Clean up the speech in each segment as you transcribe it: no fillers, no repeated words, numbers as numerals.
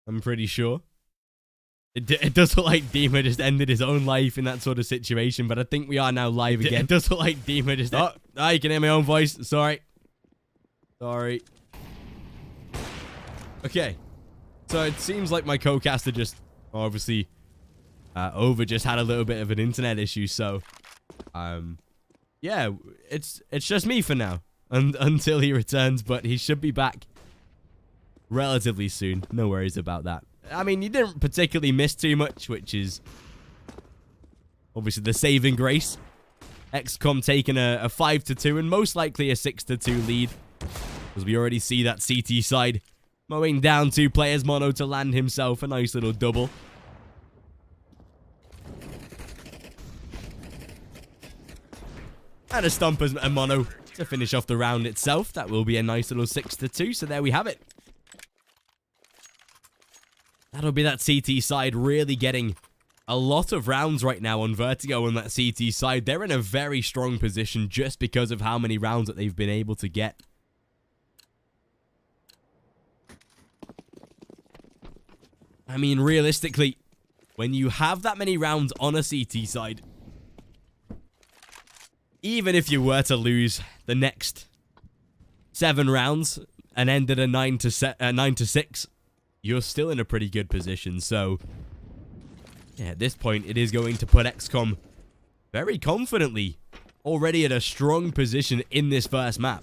I'm pretty sure. It does look like Dima just ended his own life in that sort of situation, but I think we are now live again. It does look like Dima just... Oh, you can hear my own voice. Sorry. Sorry. Okay. So it seems like my co-caster just... Obviously, Over just had a little bit of an internet issue, so... Yeah, it's just me for now. Until he returns, but he should be back relatively soon. No worries about that. I mean, you didn't particularly miss too much, which is obviously the saving grace. x-kom taking a 5-2 and most likely a 6-2 lead, because we already see that CT side mowing down 2 players. Mono to land himself a nice little double. And a stomp as a Mono to finish off the round itself. That will be a nice little 6-2, so there we have it. That'll be that CT side really getting a lot of rounds right now on Vertigo on that CT side. They're in a very strong position just because of how many rounds that they've been able to get. I mean, realistically, when you have that many rounds on a CT side, even if you were to lose the next 7 rounds and end at a 9-6, you're still in a pretty good position. So, yeah, at this point, it is going to put x-kom very confidently already at a strong position in this first map.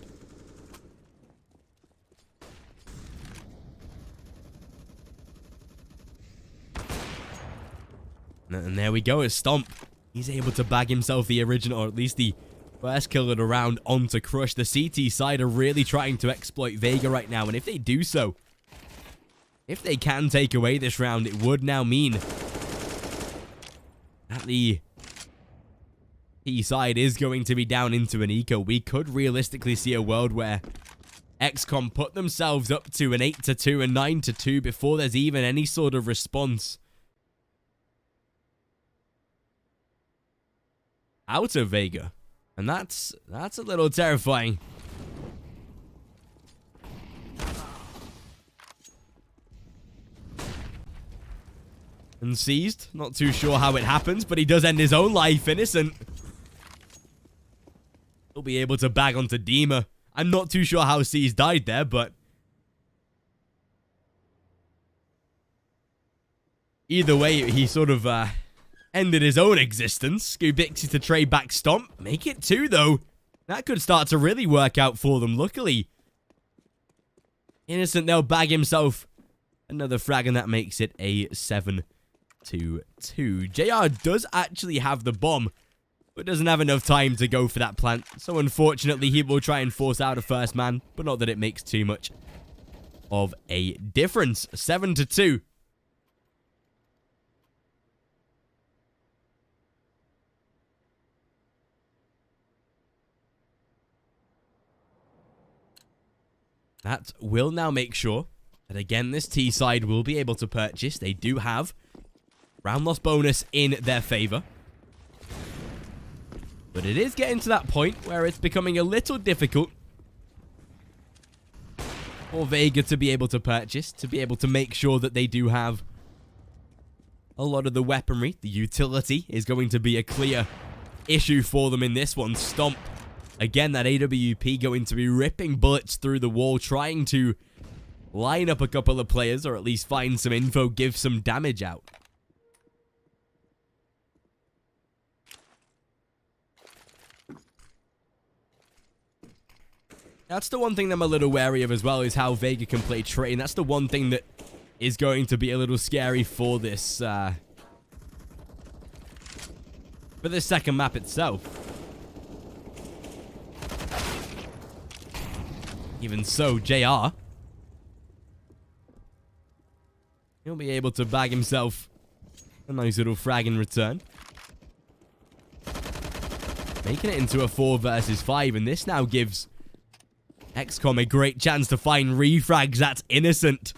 And there we go, as Stomp, he's able to bag himself the original, or at least the first kill of the round onto Crush. The CT side are really trying to exploit Vega right now, and if they do so, if they can take away this round, it would now mean that the T side is going to be down into an eco. We could realistically see a world where x-kom put themselves up to an 8-2 and 9-2 before there's even any sort of response out of Vega. And that's a little terrifying. And seized. Not too sure how it happens, but he does end his own life innocent. He'll be able to bag onto Dima. I'm not too sure how Seized died there, but either way, he sort of ended his own existence. Scubixi to trade back Stomp. Make it 2, though. That could start to really work out for them. Luckily, Innocent, they'll bag himself another frag, and that makes it a 7-2. JR does actually have the bomb, but doesn't have enough time to go for that plant. So unfortunately, he will try and force out a first man, but not that it makes too much of a difference. 7-2. That will now make sure that, again, this T side will be able to purchase. They do have round loss bonus in their favor. But it is getting to that point where it's becoming a little difficult for Vega to be able to purchase, to be able to make sure that they do have a lot of the weaponry. The utility is going to be a clear issue for them in this one. Stomp. Again, that AWP going to be ripping bullets through the wall, trying to line up a couple of players, or at least find some info, give some damage out. That's the one thing that I'm a little wary of as well, is how Vega can play train. That's the one thing that is going to be a little scary for this, second map itself. Even so, JR, he'll be able to bag himself a nice little frag in return. Making it into a 4 versus 5, and this now gives x-kom a great chance to find refrags. That's Innocent,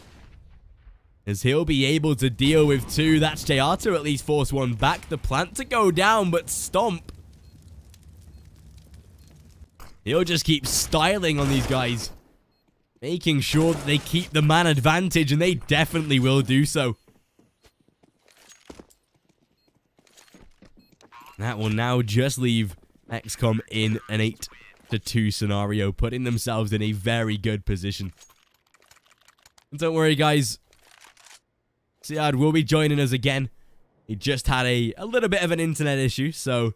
as he'll be able to deal with 2. That's JR to at least force 1 back. The plant to go down, but Stomp, he'll just keep styling on these guys. making sure that they keep the man advantage, and they definitely will do so. That will now just leave x-kom in an 8-2 scenario, putting themselves in a very good position. And don't worry, guys. Ziad will be joining us again. He just had a little bit of an internet issue, so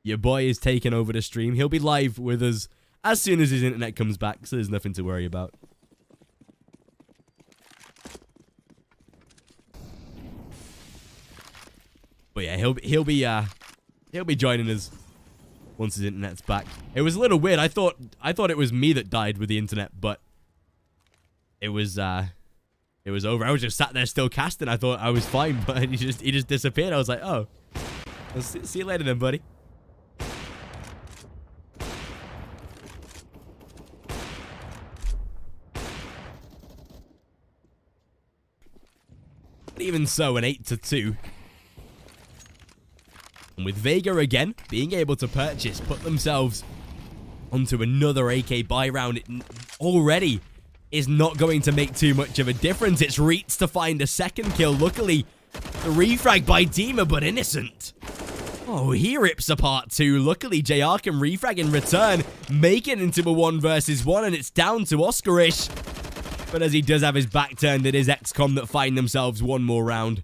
your boy is taking over the stream. He'll be live with us as soon as his internet comes back, so there's nothing to worry about. But yeah, he'll be joining us once his internet's back. It was a little weird. I thought it was me that died with the internet, but it was over. I was just sat there still casting. I thought I was fine, but he just disappeared. I was like, oh, I'll see you later then, buddy. But even so, an 8-2. And with Vega again being able to put themselves onto another AK buy round, it already is not going to make too much of a difference. It's Reitz to find a second kill. Luckily, the refrag by Dima, but innocent. Oh, he rips apart too. Luckily, JR can refrag in return, make it into a 1 versus 1, and it's down to Oscarish. But as he does have his back turned, it is x-kom that find themselves one more round.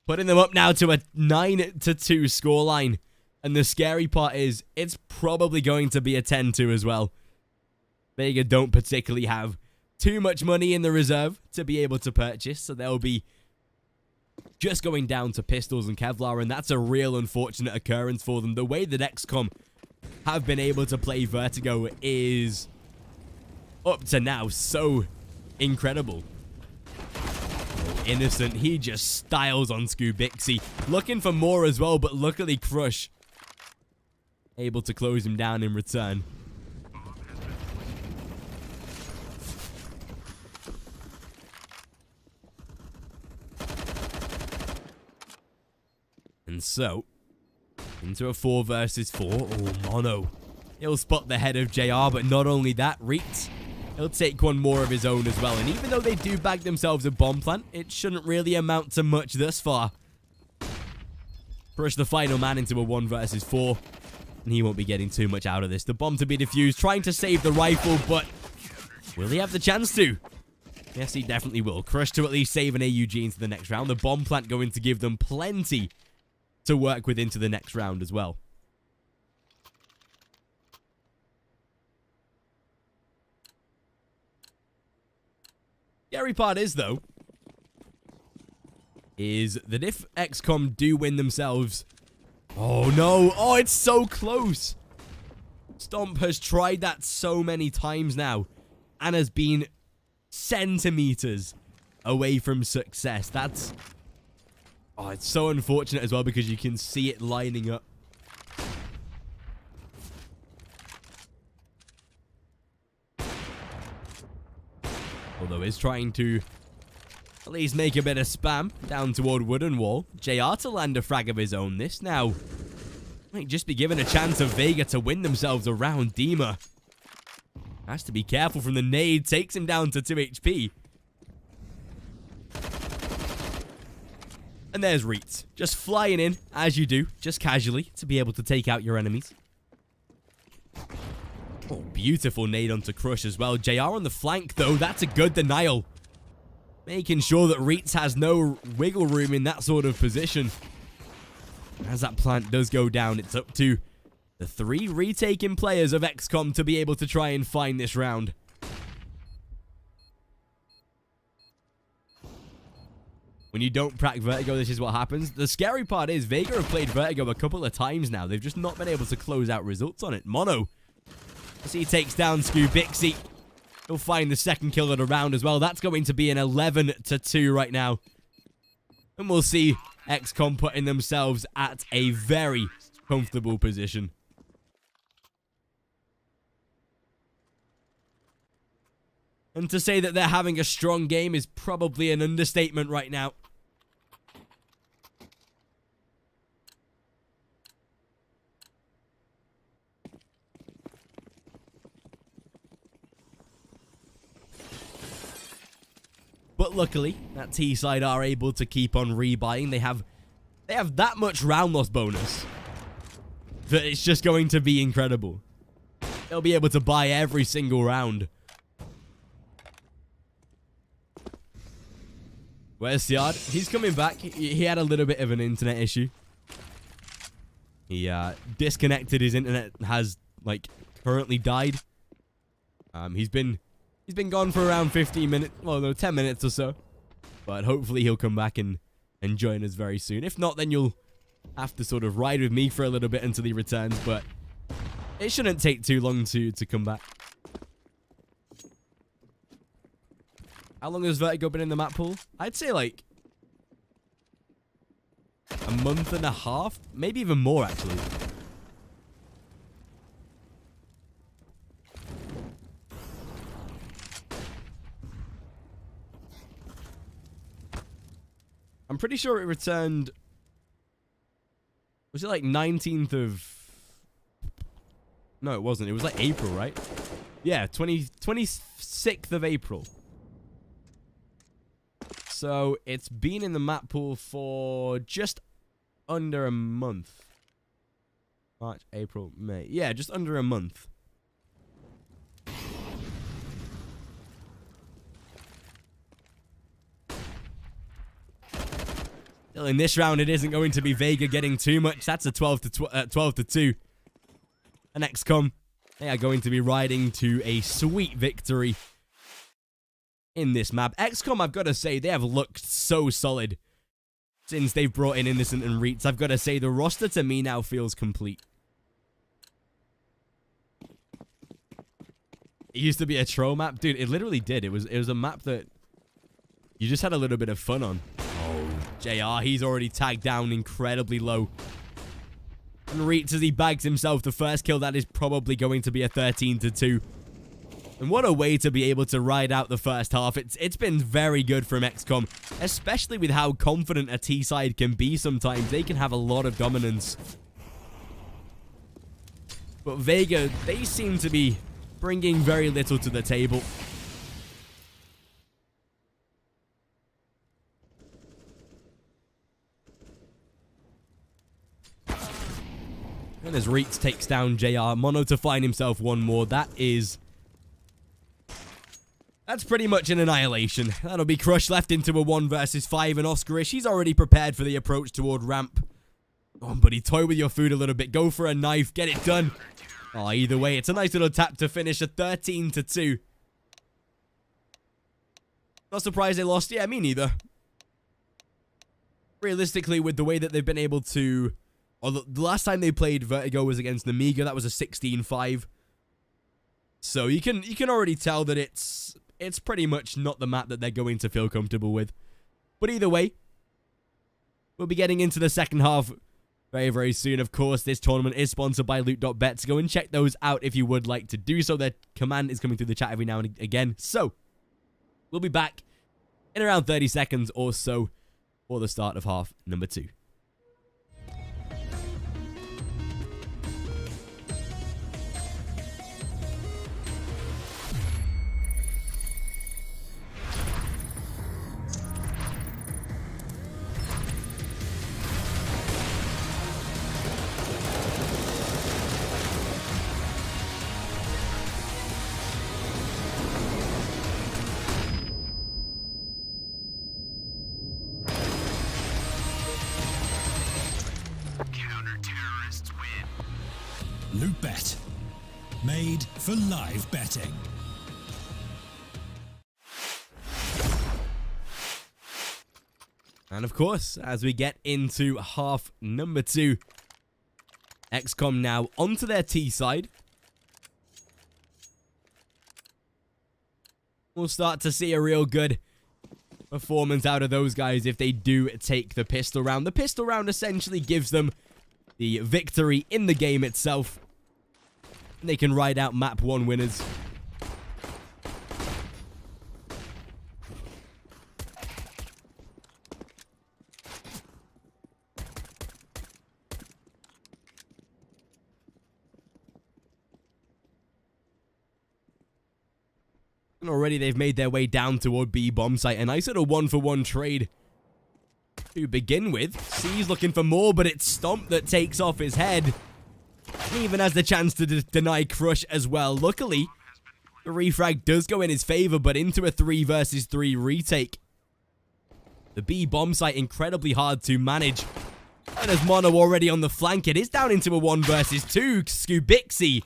Putting them up now to a 9-2 scoreline. And the scary part is, it's probably going to be a 10-2 as well. Vega don't particularly have too much money in the reserve to be able to purchase, so they'll be just going down to pistols and Kevlar, and that's a real unfortunate occurrence for them. The way that x-kom have been able to play Vertigo is, up to now, so incredible. Innocent, he just styles on Skubixi, looking for more as well, but luckily Crush able to close him down in return. And so, into a 4 versus 4. Oh, Mono. He'll spot the head of JR, but not only that, Reitz, he'll take one more of his own as well. And even though they do bag themselves a bomb plant, it shouldn't really amount to much thus far. Push the final man into a 1 versus 4. And he won't be getting too much out of this. The bomb to be defused, trying to save the rifle, but will he have the chance to? Yes, he definitely will. Crush to at least save an AUG into the next round. The bomb plant going to give them plenty to work with into the next round as well. Scary part is, though, is that if x-kom do win themselves... Oh, no. Oh, it's so close. Stomp has tried that so many times now and has been centimeters away from success. That's... Oh, it's so unfortunate as well because you can see it lining up. Although he's trying to at least make a bit of spam down toward Wooden Wall. JR to land a frag of his own. This now might just be given a chance of Vega to win themselves around. Dima has to be careful from the nade. Takes him down to 2 HP. And there's Reitz, just flying in, as you do, just casually, to be able to take out your enemies. Oh, beautiful nade onto Crush as well. JR on the flank, though, that's a good denial. Making sure that Reitz has no wiggle room in that sort of position. As that plant does go down, it's up to the 3 retaking players of x-kom to be able to try and find this round. When you don't prac Vertigo, this is what happens. The scary part is Vega have played Vertigo a couple of times now. They've just not been able to close out results on it. Mono, as he takes down Skubixi, he'll find the second kill of the round as well. That's going to be an 11-2 right now. And we'll see x-kom putting themselves at a very comfortable position. And to say that they're having a strong game is probably an understatement right now. luckily, that T side are able to keep on rebuying. They have that much round loss bonus that it's just going to be incredible. They'll be able to buy every single round. Where's Siad? He's coming back. He had a little bit of an internet issue. He disconnected. His internet has like currently died. He's been gone for around 15 minutes. Well, no, 10 minutes or so. But hopefully he'll come back and join us very soon. If not, then you'll have to sort of ride with me for a little bit until he returns. But it shouldn't take too long to come back. How long has Vertigo been in the map pool? I'd say like a month and a half. Maybe even more, actually. I'm pretty sure it returned... Was it like 19th of... No, it wasn't. It was like April, right? Yeah, 26th of April. So, it's been in the map pool for just under a month. March, April, May. Yeah, just under a month. Still, in this round, it isn't going to be Vega getting too much. That's a 12 to 2. And x-kom, they are going to be riding to a sweet victory in this map. x-kom, I've got to say, they have looked so solid since they've brought in Innocent and Reets. I've got to say, the roster to me now feels complete. It used to be a troll map. Dude, it literally did. It was a map that you just had a little bit of fun on. Oh, JR, he's already tagged down incredibly low. And Reets, as he bags himself the first kill, that is probably going to be a 13 to 2. And what a way to be able to ride out the first half. It's been very good from x-kom, especially with how confident a T side can be sometimes. They can have a lot of dominance. But Vega, they seem to be bringing very little to the table. And as Reets takes down JR, Mono to find himself one more. That's pretty much an annihilation. That'll be Crush left into a 1 versus 5, and Oscarish, he's already prepared for the approach toward ramp. Go on, buddy, toy with your food a little bit. Go for a knife, get it done. Oh, either way, it's a nice little tap to finish a 13 to 2. Not surprised they lost. Yeah, me neither. Realistically, with the way that they've been able to... Or the last time they played Vertigo was against Namiga. That was a 16-5. So you can already tell that it's pretty much not the map that they're going to feel comfortable with. But either way, we'll be getting into the second half very, very soon. Of course, this tournament is sponsored by Loot.bet. So go and check those out if you would like to do so. Their command is coming through the chat every now and again. So, we'll be back in around 30 seconds or so for the start of half number 2. Lootbet, made for live betting. And of course, as we get into half number 2, x-kom now onto their T side. We'll start to see a real good performance out of those guys if they do take the pistol round. The pistol round essentially gives them the victory in the game itself. They can ride out map 1 winners. And already they've made their way down toward B bomb site. A nice little 1-for-1 trade to begin with. C's looking for more, but it's Stomp that takes off his head. He even has the chance to deny Crush as well. Luckily, the refrag does go in his favor, but into a 3 versus 3 retake. The B bomb site incredibly hard to manage. And as Mono already on the flank, it is down into a 1 versus 2. Skubixi,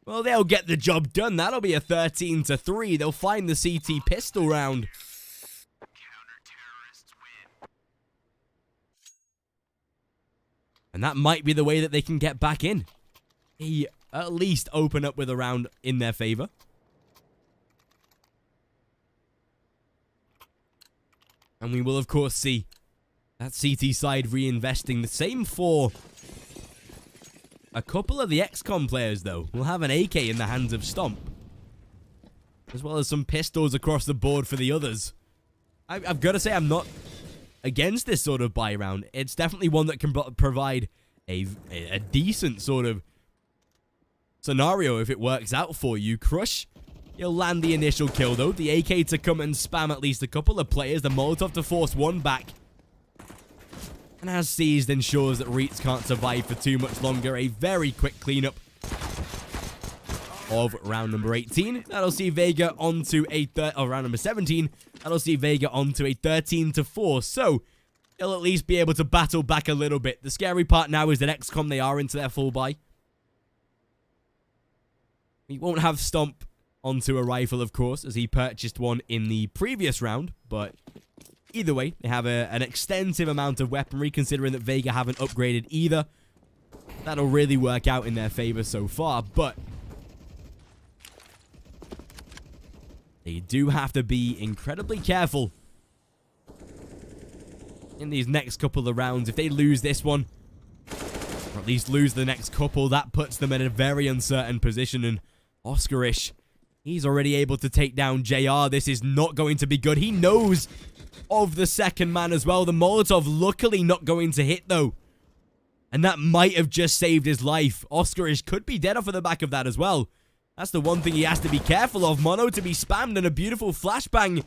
well, they'll get the job done. That'll be a 13-3. They'll find the CT pistol round. And that might be the way that they can get back in. They at least open up with a round in their favor. And we will, of course, see that CT side reinvesting. The same for a couple of the x-kom players, though. We'll have an AK in the hands of Stomp, as well as some pistols across the board for the others. I've got to say, I'm not against this sort of buy round. It's definitely one that can provide a decent sort of scenario if it works out for you. Crush, you'll land the initial kill, though. The AK to come and spam at least a couple of players. The Molotov to force one back. And as seized, ensures that Reitz can't survive for too much longer. A very quick cleanup of round number 18. That'll see Vega onto a round number 17. That'll see Vega onto a 13-4. So they'll at least be able to battle back a little bit. The scary part now is that x-kom, they are into their full buy. We won't have Stomp onto a rifle, of course, as he purchased one in the previous round, but either way, they have an extensive amount of weaponry, considering that Vega haven't upgraded either. That'll really work out in their favor so far, but they do have to be incredibly careful in these next couple of rounds. If they lose this one, or at least lose the next couple, that puts them in a very uncertain position. And Oscarish, he's already able to take down JR. This is not going to be good. He knows of the second man as well. The Molotov luckily not going to hit, though. And that might have just saved his life. Oscarish could be dead off of the back of that as well. That's the one thing he has to be careful of. Mono to be spammed, and a beautiful flashbang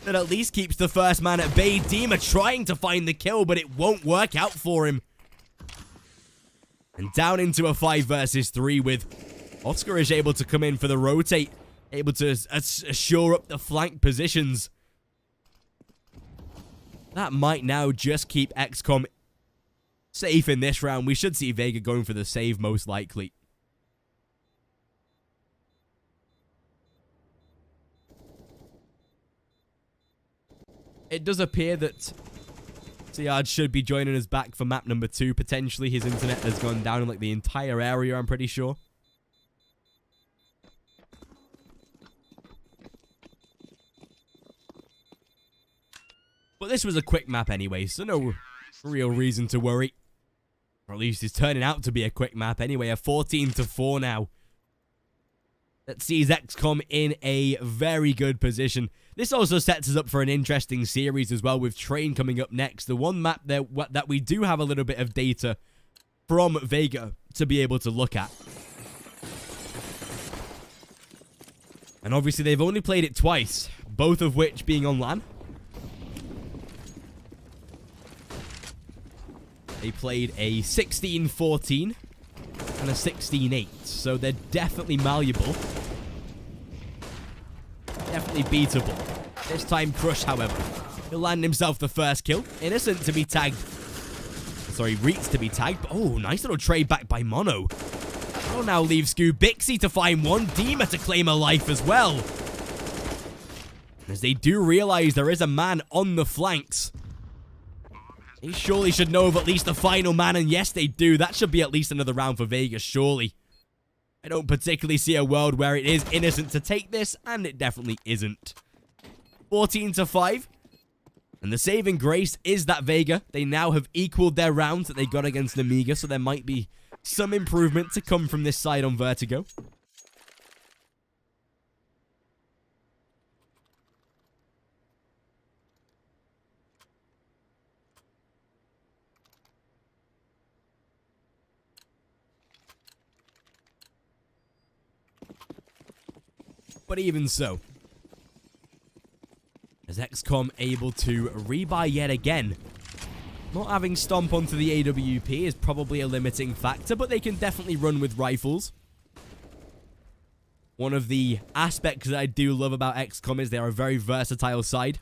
that at least keeps the first man at bay. Dima trying to find the kill, but it won't work out for him. And down into a 5 versus 3 with Oscarish able to come in for the rotate, able to assure up the flank positions. That might now just keep x-kom safe in this round. We should see Vega going for the save most likely. It does appear that Siad should be joining us back for map number 2. Potentially his internet has gone down in like the entire area, I'm pretty sure. But this was a quick map anyway, so no real reason to worry. Or at least it's turning out to be a quick map anyway. A 14-4 now. That sees x-kom in a very good position. This also sets us up for an interesting series as well, with Train coming up next. The one map that we do have a little bit of data from Vega to be able to look at. And obviously they've only played it twice, both of which being on LAN. They played a 16-14 and a 16-8, so they're definitely malleable. Definitely beatable. This time Crush, however, he'll land himself the first kill. Innocent to be tagged. Sorry, Reitz to be tagged. Oh, nice little trade back by Mono. That'll now leave Skubixi to find one. Dima to claim a life as well. As they do realize there is a man on the flanks. They surely should know of at least the final man, and yes, they do. That should be at least another round for Vegas, surely. I don't particularly see a world where it is Innocent to take this, and it definitely isn't. 14-5. And the saving grace is that Vega, they now have equaled their rounds that they got against Namiga, so there might be some improvement to come from this side on Vertigo. But even so, is x-kom able to rebuy yet again? Not having Stomp onto the AWP is probably a limiting factor, but they can definitely run with rifles. One of the aspects that I do love about x-kom is they are a very versatile side.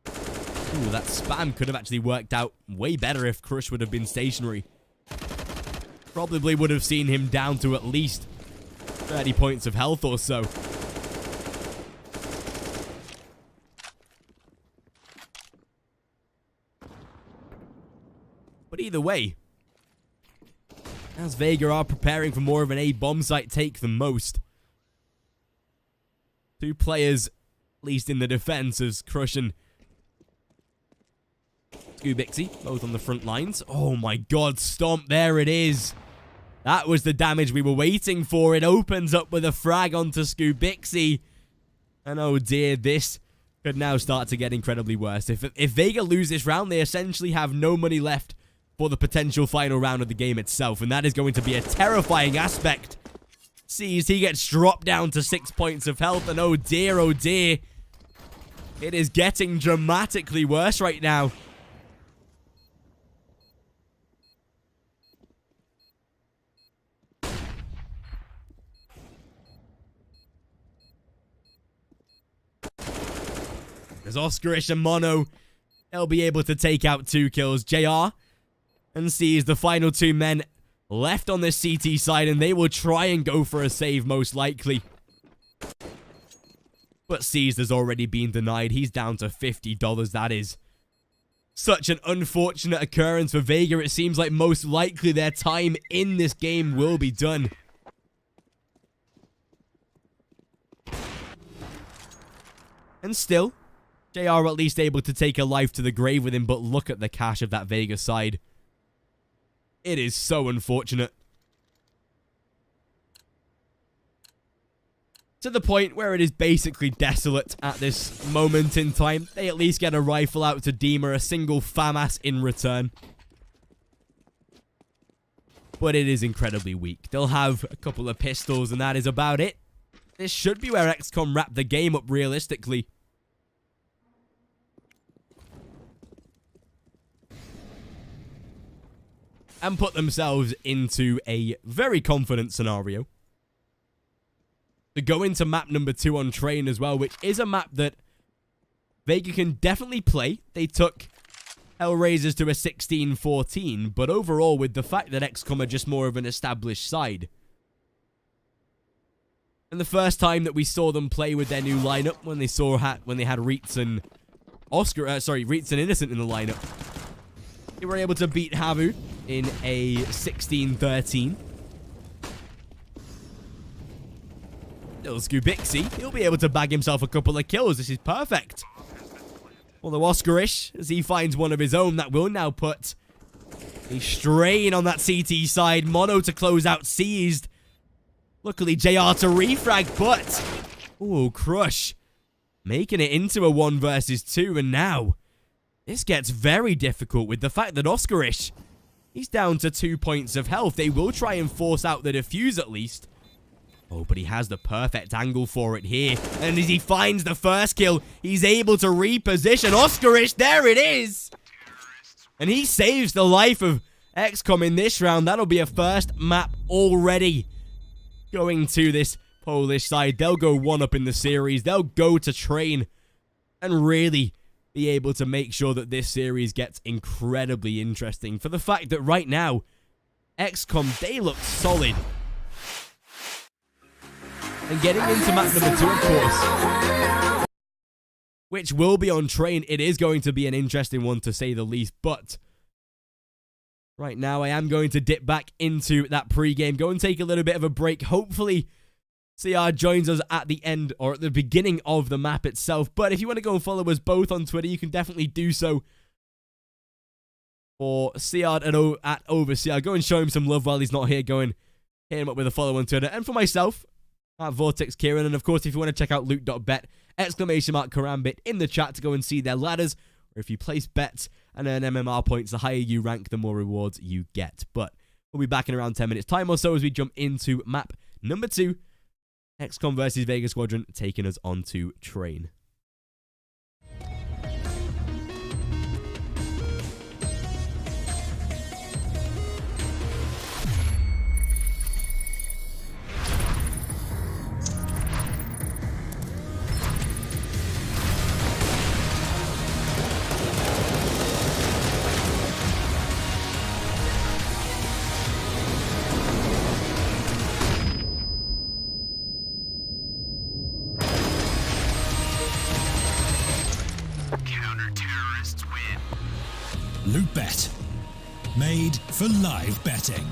Ooh, that spam could have actually worked out way better if Crush would have been stationary. Probably would have seen him down to at least 30 points of health or so. But either way, as Vega are preparing for more of an A bomb site take than most. Two players, at least in the defense, as Crush and Scubixi, both on the front lines. Oh my god, Stomp, there it is. That was the damage we were waiting for. It opens up with a frag onto Scubixi. And oh dear, this could now start to get incredibly worse. If Vega lose this round, they essentially have no money left for the potential final round of the game itself. And that is going to be a terrifying aspect. Sees he gets dropped down to 6 points of health. And oh dear, it is getting dramatically worse right now. As Oscarish and Mono, they'll be able to take out 2 kills. JR and Sees the final 2 men left on this CT side, and they will try and go for a save most likely. But Sees has already been denied. He's down to $50. That is such an unfortunate occurrence for Vega. It seems like most likely their time in this game will be done. And still, JR at least able to take a life to the grave with him, but look at the cash of that Vega side. It is so unfortunate. To the point where it is basically desolate at this moment in time. They at least get a rifle out to Dima, a single FAMAS in return. But it is incredibly weak. They'll have a couple of pistols and that is about it. This should be where x-kom wrap the game up realistically. And put themselves into a very confident scenario to go into map number 2 on Train as well, which is a map that Vega can definitely play. They took Hellraisers to a 16-14, but overall, with the fact that x-kom are just more of an established side, and the first time that we saw them play with their new lineup, when they had Reitz and Reitz and Innocent in the lineup, they were able to beat Havu in a 16-13. Little Scubixi, he'll be able to bag himself a couple of kills. This is perfect. Although Oscarish, as he finds one of his own, that will now put a strain on that CT side. Mono to close out Seized. Luckily, JR to refrag, but... ooh, Crush. Making it into a 1 versus 2, and now... this gets very difficult with the fact that Oscarish, he's down to 2 points of health. They will try and force out the defuse at least. Oh, but he has the perfect angle for it here. And as he finds the first kill, he's able to reposition. Oscarish, there it is! And he saves the life of x-kom in this round. That'll be a first map already. Going to this Polish side. They'll go 1-up in the series. They'll go to Train and really be able to make sure that this series gets incredibly interesting. For the fact that right now, x-kom, they look solid. And getting into map number 2, of course, which will be on Train, it is going to be an interesting one to say the least. But right now, I am going to dip back into that pregame, go and take a little bit of a break. Hopefully, CR joins us at the end or at the beginning of the map itself. But if you want to go and follow us both on Twitter, you can definitely do so. For CR at OverCR, go and show him some love while he's not here. Go and hit him up with a follow on Twitter. And for myself, at Vortex Kieran. And of course, if you want to check out loot.bet, !Karambit in the chat to go and see their ladders. Or if you place bets and earn MMR points, the higher you rank, the more rewards you get. But we'll be back in around 10 minutes time or so as we jump into map number 2. x-kom versus Vega Squadron, taking us on to train. Counter-terrorists win. Loot Bet. Made for live betting.